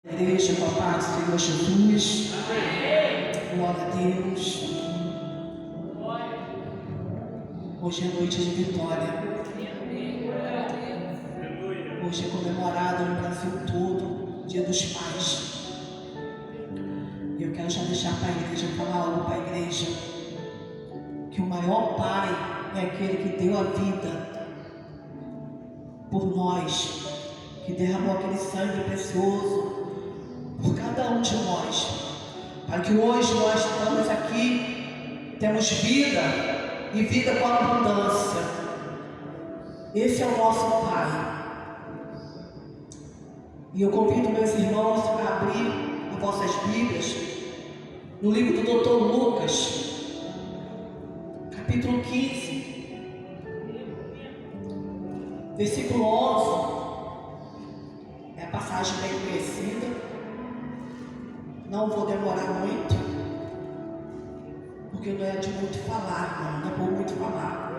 Igreja, com a paz do Senhor Jesus. Glória a Deus. Hoje é noite de vitória. Hoje é comemorado no Brasil todo, Dia dos Pais. E eu quero já deixar para a igreja, falar algo para a igreja. Que o maior pai é aquele que deu a vida por nós, que derramou aquele sangue precioso por cada um de nós, para que hoje nós estamos aqui, temos vida e vida com abundância. Esse é o nosso Pai. E eu convido meus irmãos a abrir as vossas Bíblias no livro do Dr. Lucas, capítulo 15, versículo 11. É a passagem bem conhecida. Não vou demorar muito, porque não é de muito falar, não é por muito falar.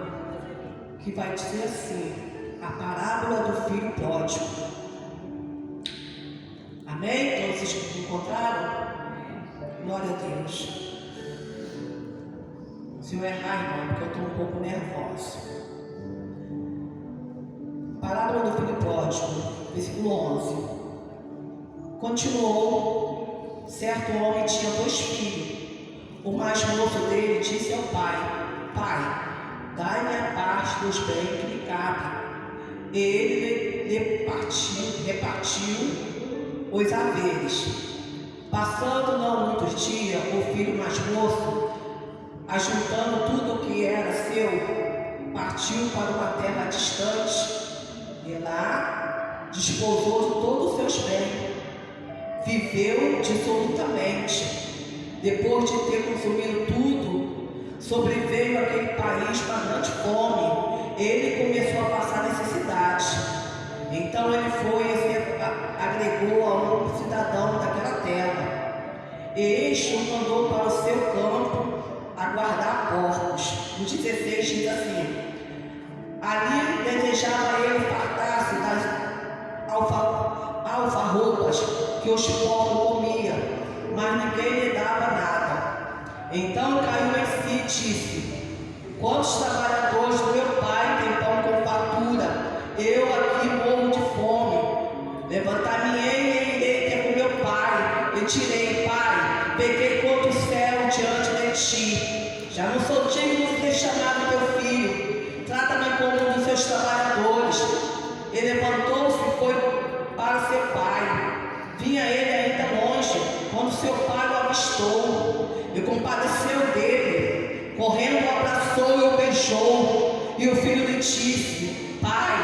Que vai dizer assim: a parábola do filho pródigo. Amém? Todos vocês encontraram? Glória a Deus. Se eu errar, irmão, porque eu estou um pouco nervosa. Parábola do filho pródigo, versículo 11. Continuou. Certo homem tinha 2 filhos. O mais moço dele disse ao pai: Pai, dai-me a parte dos bens que lhe cabe. Ele repartiu os haveres. Passando não muitos dias, o filho mais moço, ajuntando tudo o que era seu, partiu para uma terra distante e lá desposou de todos os seus bens. Viveu dissolutamente. Depois de ter consumido tudo, sobreveio aquele país uma grande fome. Ele começou a passar necessidade. Então ele foi e se agregou a um cidadão daquela terra. Este o mandou para o seu campo a guardar porcos. No 16 diz assim: ali desejava ele fartar-se das alfarrobas que os porcos comiam, mas ninguém lhe dava nada. Então caiu em si e disse: quantos trabalhadores do meu pai têm pão com fartura? Eu aqui morro de fome. Levantar-me-ei e irei ter com meu pai. E direi: Pai, pequei contra o céu diante de ti. Já não sou digno de ser chamado teu filho. Trata-me como um dos seus trabalhadores. E levantou-se e foi para seu pai. Vinha ele ainda longe, quando seu pai o avistou, e compadeceu dele. Correndo, o abraçou e o beijou. E o filho lhe disse: Pai,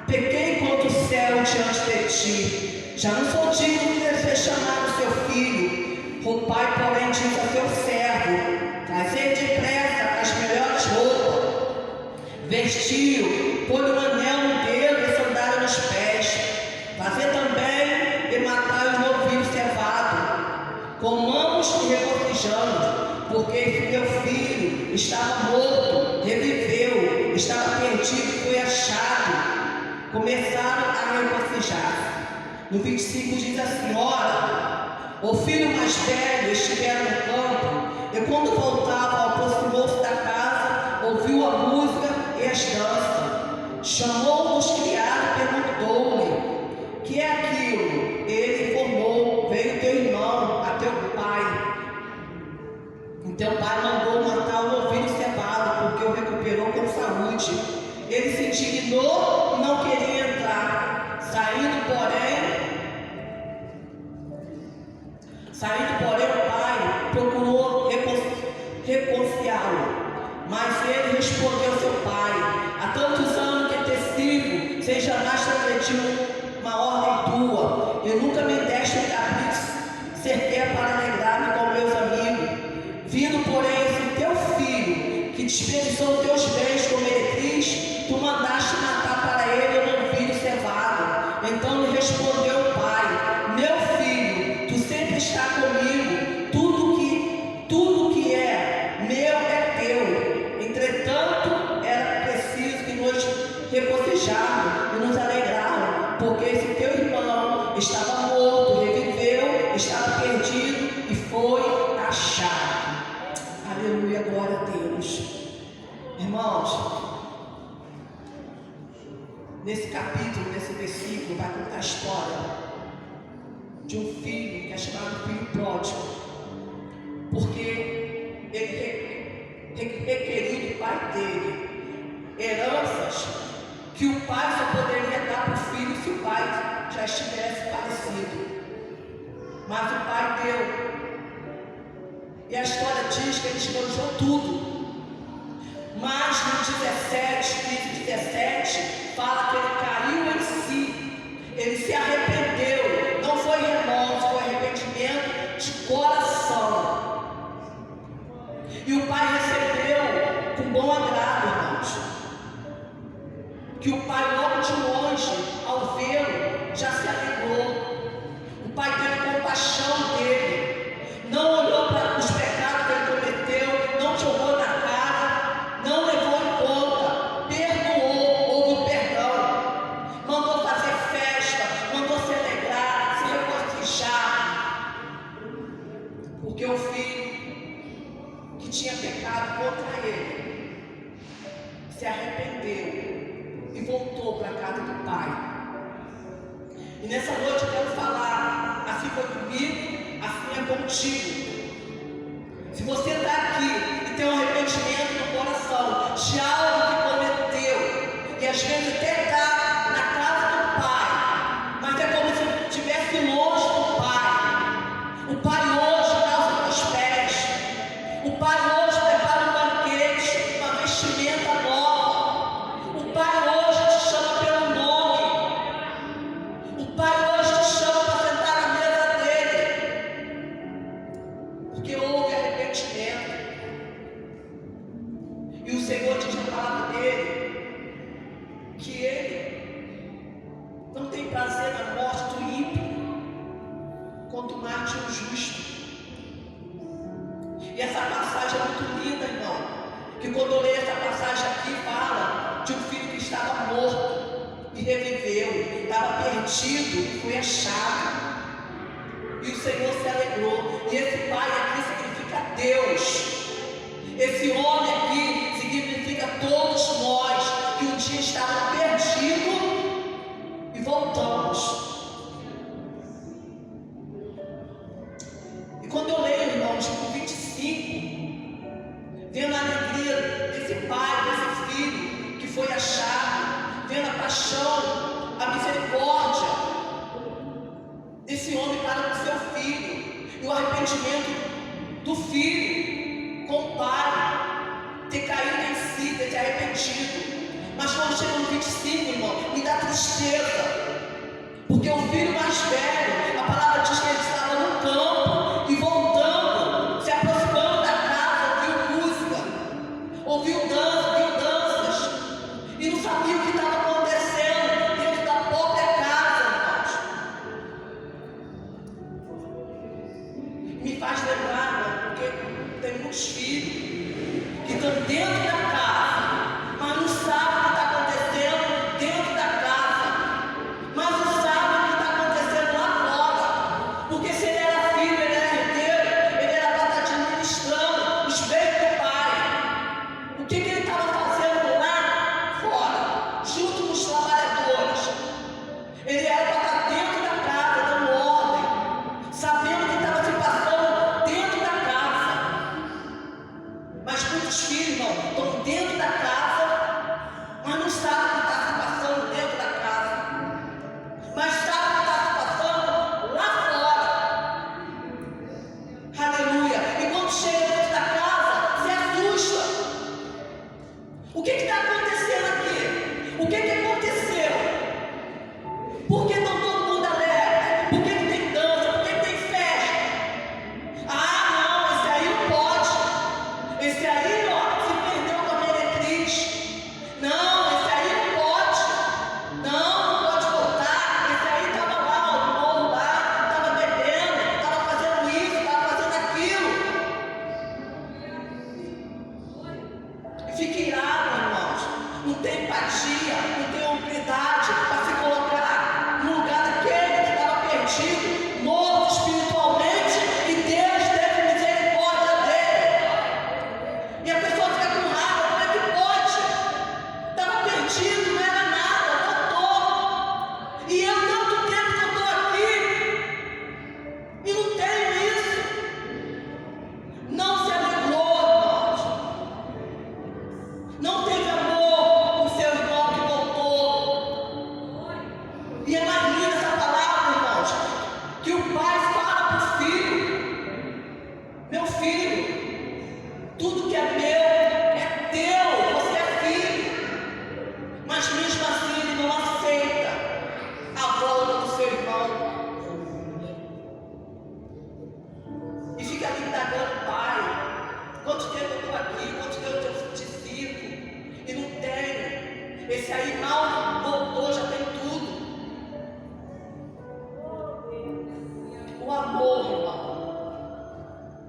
pequei contra o céu diante de ti. Já não sou digno de ser chamado seu filho. O pai, porém, disse a seu servo: trazei depressa as melhores roupas, vestiu, põe um anel no dedo e sandália nos pés. Fazer também e matar os novilhos cevados. Comamos e regozijamos, porque esse meu filho estava morto, reviveu, estava perdido e foi achado. Começaram a regozijar. No 25 diz assim: ora, o filho mais velho estivera no campo, e quando voltava, aproximou-se da casa, ouviu a música e as danças. Chamou os criados e perguntou-lhe: que é aquilo? Ele informou: veio teu irmão a teu pai. E teu pai mandou matar o novilho cevado, porque o recuperou com saúde. Ele se indignou e não queria entrar. Saindo, porém, o pai procurou reconciliá-lo. Mas ele respondeu ao seu pai: há tantos anos que te sirvo, sem jamais transgrediu uma ordem tua, e nunca me deste um cabrito sequer para alegrar-me com meus amigos. Vindo, porém, esse teu filho, que desperdiçou teus bens com meretriz, tu mandaste matar para ele um novilho cevado. Então lhe respondeu o pai: meu filho, tu sempre está comigo, tudo que é meu é teu. Entretanto, era preciso que nos regozijarmos e nos alegrarmos, porque esse teu irmão estava morto estava perdido e foi achado. Aleluia, glória a Deus. Irmãos, nesse capítulo, nesse versículo, vai contar a história de um filho que é chamado filho pródigo, porque ele requeriu do pai dele heranças que o pai só poderia dar para o filho se o pai já estivesse falecido. Mas o pai deu. E a história diz que ele esbanjou tudo. Mas no 17, fala que ele caiu em si. Ele se arrependeu. Não foi remorso, foi arrependimento de coração. E o pai recebeu com bom agrado, irmãos. Que o pai logo de longe, ao vê-lo, já se alegrou. O pai teve compaixão dele. Não olhou para os pecados que ele cometeu, não jogou na cara, não levou em conta, perdoou, houve perdão, mandou fazer festa, mandou se alegrar, se regocijar, porque o filho que tinha pecado contra ele se arrependeu e voltou para a casa do pai. E nessa noite eu quero falar, assim foi comigo, assim é contigo. Se você está aqui e tem um arrependimento no coração de algo que cometeu, e às vezes até está na casa do pai, mas é como se estivesse longe do pai. O pai hoje calça os pés. O pai hoje prepara um banquete, uma vestimenta nova. O pai hoje te chama pelo nome. O pai hoje te chama para sentar na mesa dele, porque houve arrependimento. E o Senhor diz na palavra dele que ele não tem prazer na morte do ímpio, quanto mais de um justo. E essa passagem é muito linda, irmão, que quando eu leio essa passagem aqui, fala de um filho que estava morto e reviveu, estava perdido e foi achado. E o Senhor se alegrou. E esse pai aqui significa Deus. Esse homem aqui significa todos nós que um dia estávamos perdidos e voltamos. E quando eu leio, irmãos, no 25, vendo a alegria desse pai, desse filho que foi achado, vendo a paixão, a misericórdia desse homem para com seu filho, e o arrependimento do filho com o pai, ter caído em si, ter se arrependido. Mas quando chega no 25, irmão, me dá tristeza, porque o filho mais velho, a palavra diz que ele estava no campo e voltando, se aproximando da casa, ouviu música, ouviu danças, e não sabia o que estava acontecendo dentro da própria casa, irmãos. Me faz lembrar, irmão, porque tem muitos filhos que estão dentro da casa, mas não sabem o que está acontecendo dentro da casa, mas não sabem o que está acontecendo lá fora, porque se ele era filho, ele era herdeiro, ele era para estar administrando os bens do pai. O que ele estava fazendo lá fora, junto com os trabalhadores? Ele era para estar dentro da casa, dando ordem, sabendo o que estava se passando dentro da casa. Mas muitos filhos, irmão, estão dentro amor, irmão.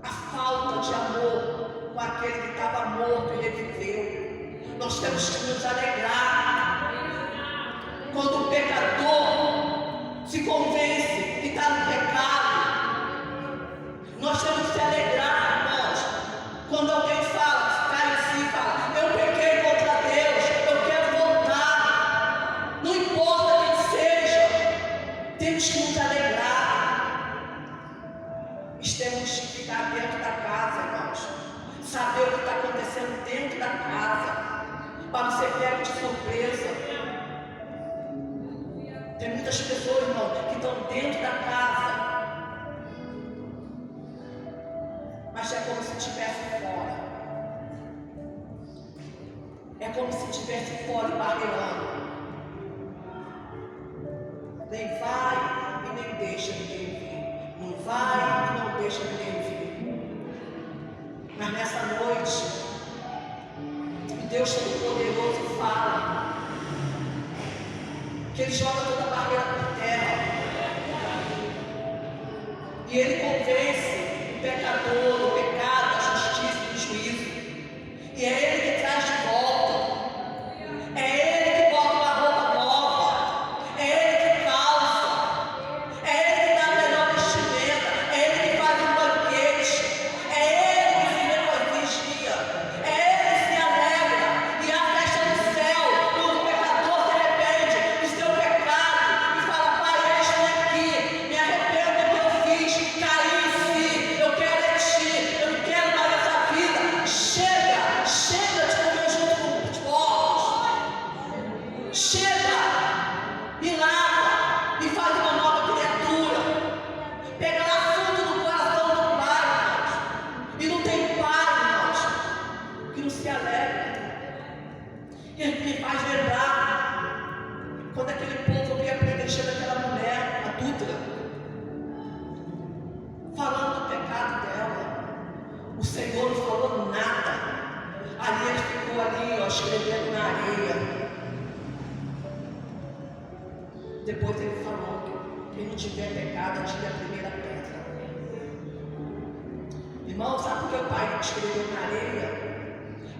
A falta de amor com aquele que estava morto e reviveu. Nós temos que nos alegrar quando o pecador se convence que está no pecado. Nós temos que se alegrar, irmãos, quando alguém fala, cai em si e fala: eu pequei contra Deus, eu quero voltar. Não importa quem seja, temos que nos alegrar. Temos que ficar dentro da casa, irmãos. Saber o que está acontecendo dentro da casa, para não ser pego de surpresa. Tem muitas pessoas, irmão, que estão dentro da casa, mas é como se estivesse fora. É como se estivesse fora e barreirando. Nem vai e nem deixa ninguém vir. Não vai e não deixa ninguém vir. Mas nessa noite, Deus Todo-Poderoso fala que Ele joga toda a barreira por terra. E Ele convence o pecador do pecado, da justiça e do juízo. E é Ele que traz de volta. É Ele que bota uma roupa nova. É Ele que calça. É Ele que dá a melhor vestimenta. É Ele que faz um banquete. É Ele que se regocija. É Ele que se alegra. E a festa do céu, quando o pecador se arrepende do seu pecado e fala: Pai, eis-me aqui, me arrependo do que eu fiz, caí em si, eu quero é Ti, eu não quero mais essa vida. Chega, chega de comer junto com os porcos. Chega, me lava, me faz uma nova criatura. Pega lá fundo do coração do Pai, irmãos. E não tem pai, irmãos, que não se alegra. E me faz lembrar quando aquele povo veio preencher daquela mulher adúltera, falando do pecado dela. O Senhor não falou nada. Ali ele ficou ali, ó, escrevendo na areia. Depois ele falou que quem não tiver pecado, atire a primeira pedra. Irmão, sabe por que o pai escreveu na areia?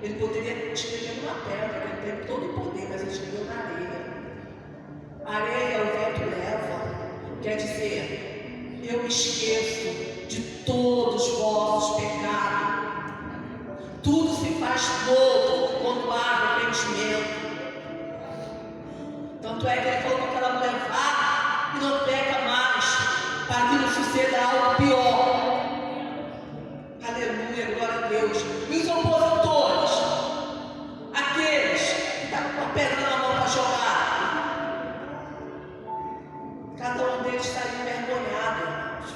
Ele poderia escrever numa pedra, ele tem todo o poder, mas ele escreveu na areia. A areia, o vento leva. Quer dizer, eu me esqueço de todos os vossos pecados. Tudo se faz novo quando há arrependimento. Tanto é que ele falou para aquela mulher: vá e não peca mais, para que não suceda algo pior. Aleluia, glória a Deus. E os opositores, aqueles que estavam com a pedra na mão para jogar, cada um deles saiu envergonhado, irmãos.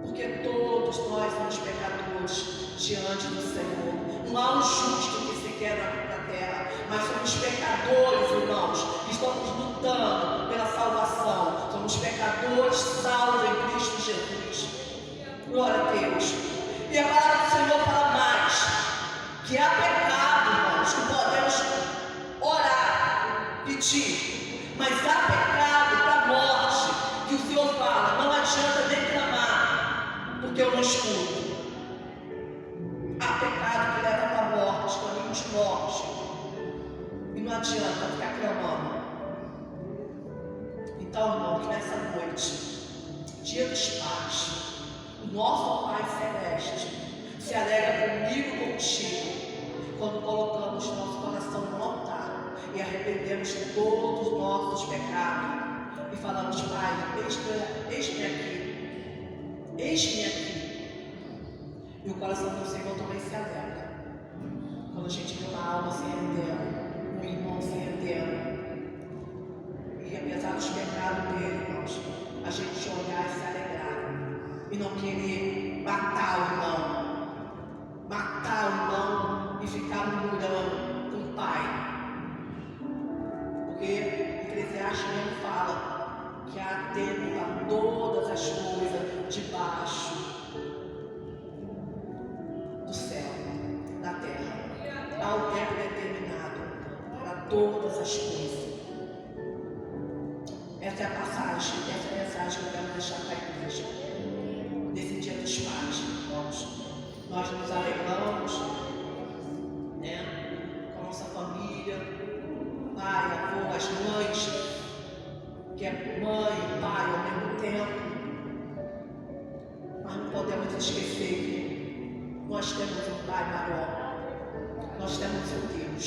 Porque todos nós somos pecadores diante do Senhor. Não há um justo que sequer na terra, mas somos pecadores, irmãos, que estamos lutando pela salvação. Somos pecadores salvos em Cristo Jesus. Glória a Deus. E a palavra do Senhor fala mais, que há pecado, irmãos, que podemos orar, pedir, mas há pecado para a morte, que o Senhor fala: não adianta nem clamar, porque eu não escuto. Há pecado que leva para a morte, caminhos mortos, e não adianta ficar clamando. Então, irmão, que nessa noite, dia dos pais, o nosso Pai Celeste se alegra comigo e contigo quando colocamos nosso coração no altar e arrependemos de todos os nossos pecados e falamos: Pai, eis-me aqui, eis-me aqui. E o coração do Senhor também se alegra quando a gente vê uma alma se rendendo, um irmão se rendendo. E apesar dos pecados dele, irmãos, a gente olhar e se alegrar e não querer matar o irmão e ficar murmurando com o Pai. Porque Eclesiastes mesmo fala que há tempo para todas as coisas debaixo do céu, da terra. Há um tempo determinado para todas as coisas. Essa é a passagem, essa é a mensagem que eu quero deixar para a igreja. esquecer que nós temos um Pai maior. Nós temos um Deus.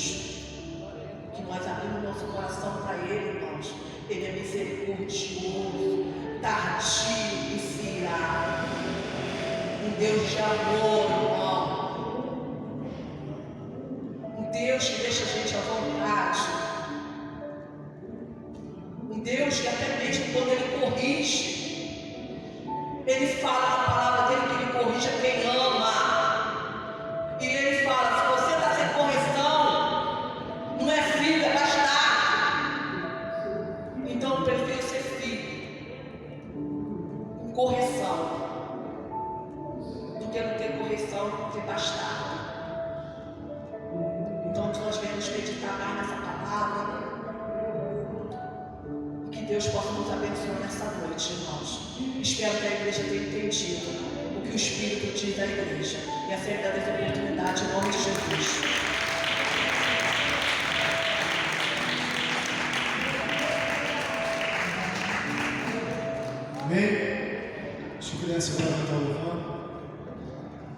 Que nós abrimos nosso coração para Ele, irmãos. Ele é misericordioso, tardio e se irá. Um Deus de amor, irmão. Um Deus que deixa a gente à vontade. Um Deus que até mesmo quando Ele corrige, Ele fala na palavra dele que Ele corrige a quem ama. E Ele fala, se você está sem correção, não é filho, é bastardo. Então eu prefiro ser filho com correção do que não ter correção e ser bastardo. Então nós vamos meditar mais nessa palavra. Que Deus possa nos abençoar nessa noite, irmãos. Espero que a igreja tenha entendido o que o Espírito diz à igreja. E essa é a verdadeira oportunidade em nome de Jesus. Amém? Deixa eu criança agora.